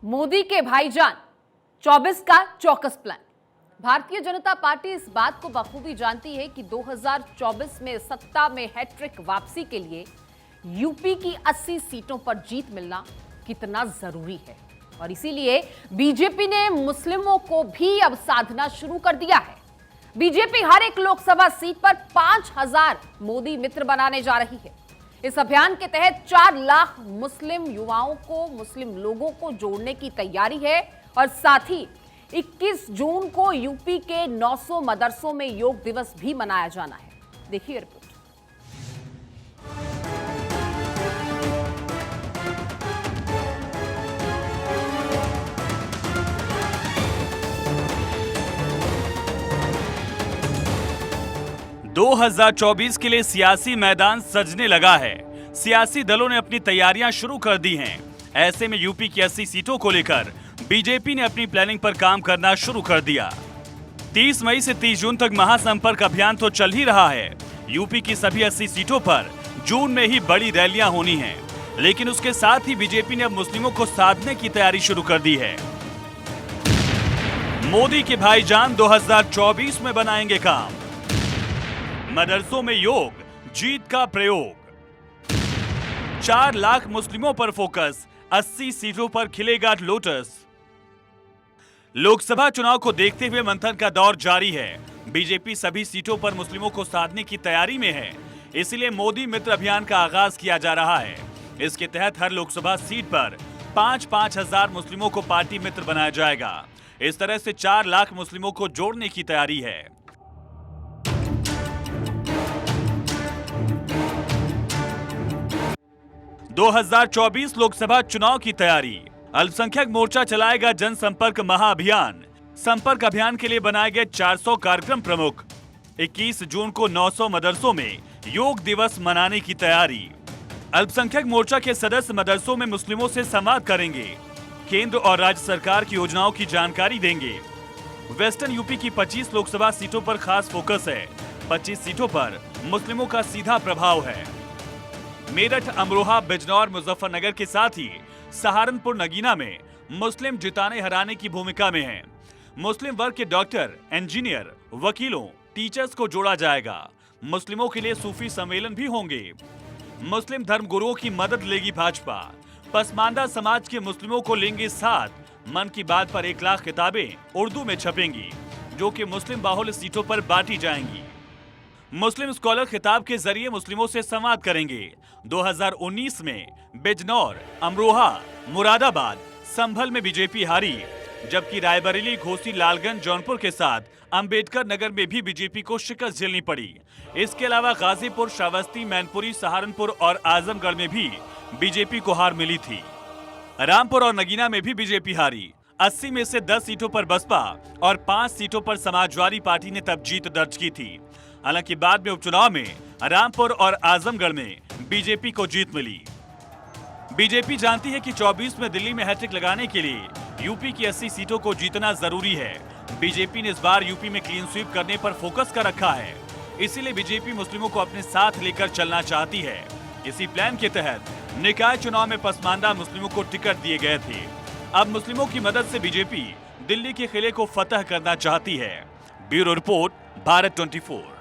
मोदी के भाईजान 24 का चौकस प्लान। भारतीय जनता पार्टी इस बात को बखूबी जानती है कि 2024 में सत्ता में हैट्रिक वापसी के लिए यूपी की 80 सीटों पर जीत मिलना कितना जरूरी है और इसीलिए बीजेपी ने मुस्लिमों को भी अब साधना शुरू कर दिया है। बीजेपी हर एक लोकसभा सीट पर 5000 मोदी मित्र बनाने जा रही है। इस अभियान के तहत 4 लाख मुस्लिम युवाओं को, मुस्लिम लोगों को जोड़ने की तैयारी है और साथ ही 21 जून को यूपी के 900 मदरसों में योग दिवस भी मनाया जाना है। देखिए रिपोर्ट। दो 2024 के लिए सियासी मैदान सजने लगा है। सियासी दलों ने अपनी तैयारियां शुरू कर दी हैं। ऐसे में यूपी की 80 सीटों को लेकर बीजेपी ने अपनी प्लानिंग पर काम करना शुरू कर दिया। 30 मई से 30 जून तक महासंपर्क अभियान तो चल ही रहा है। यूपी की सभी 80 सीटों पर जून में ही बड़ी रैलियां होनी हैं। लेकिन उसके साथ ही बीजेपी ने अब मुस्लिमों को साधने की तैयारी शुरू कर दी है। मोदी के भाईजान 2024 में बनाएंगे काम। मदरसों में योग, जीत का प्रयोग। 4 लाख मुस्लिमों पर फोकस, 80 सीटों पर खिलेगा लोटस। लोकसभा चुनाव को देखते हुए मंथन का दौर जारी है। बीजेपी सभी सीटों पर मुस्लिमों को साधने की तैयारी में है। इसलिए मोदी मित्र अभियान का आगाज किया जा रहा है। इसके तहत हर लोकसभा सीट पर 5-5 हजार मुस्लिमों को पार्टी मित्र बनाया जाएगा। इस तरह से 4 लाख मुस्लिमों को जोड़ने की तैयारी है। – 2024 लोकसभा चुनाव की तैयारी। अल्पसंख्यक मोर्चा चलाएगा जनसंपर्क महाअभियान। संपर्क अभियान के लिए बनाए गए 400 कार्यक्रम प्रमुख। 21 जून को 900 मदरसों में योग दिवस मनाने की तैयारी। अल्पसंख्यक मोर्चा के सदस्य मदरसों में मुस्लिमों से संवाद करेंगे। केंद्र और राज्य सरकार की योजनाओं की जानकारी देंगे। वेस्टर्न यूपी की 25 लोकसभा सीटों पर खास फोकस है। 25 सीटों पर मुस्लिमों का सीधा प्रभाव है। मेरठ, अमरोहा, बिजनौर, मुजफ्फरनगर के साथ ही सहारनपुर, नगीना में मुस्लिम जिताने हराने की भूमिका में हैं। मुस्लिम वर्ग के डॉक्टर, इंजीनियर, वकीलों, टीचर्स को जोड़ा जाएगा। मुस्लिमों के लिए सूफी सम्मेलन भी होंगे। मुस्लिम धर्मगुरुओं की मदद लेगी भाजपा। पसमानदा समाज के मुस्लिमों को लेंगे साथ। मन की बात पर 1 लाख किताबें उर्दू में छपेंगी, जो कि मुस्लिम बाहुल्य सीटों पर बांटी जाएंगी। मुस्लिम स्कॉलर खिताब के जरिए मुस्लिमों से संवाद करेंगे। 2019 में बिजनौर, अमरोहा, मुरादाबाद, संभल में बीजेपी हारी, जबकि रायबरेली, घोसी, लालगंज, जौनपुर के साथ अंबेडकर नगर में भी बीजेपी को शिकस्त झेलनी पड़ी। इसके अलावा गाजीपुर, श्रावस्ती, मैनपुरी, सहारनपुर और आजमगढ़ में भी बीजेपी को हार मिली थी। रामपुर और नगीना में भी बीजेपी हारी। 80 में से 10 सीटों पर बसपा और 5 सीटों पर समाजवादी पार्टी ने तब जीत दर्ज की थी। हालांकि बाद में उपचुनाव में रामपुर और आजमगढ़ में बीजेपी को जीत मिली। बीजेपी जानती है कि 24 में दिल्ली में हैट्रिक लगाने के लिए यूपी की 80 सीटों को जीतना जरूरी है। बीजेपी ने इस बार यूपी में क्लीन स्वीप करने पर फोकस कर रखा है। इसीलिए बीजेपी मुस्लिमों को अपने साथ लेकर चलना चाहती है। इसी प्लान के तहत निकाय चुनाव में पसमानदा मुस्लिमों को टिकट दिए गए थे। अब मुस्लिमों की मदद से बीजेपी दिल्ली के किले को फतह करना चाहती है। Bureau report, Bharat 24।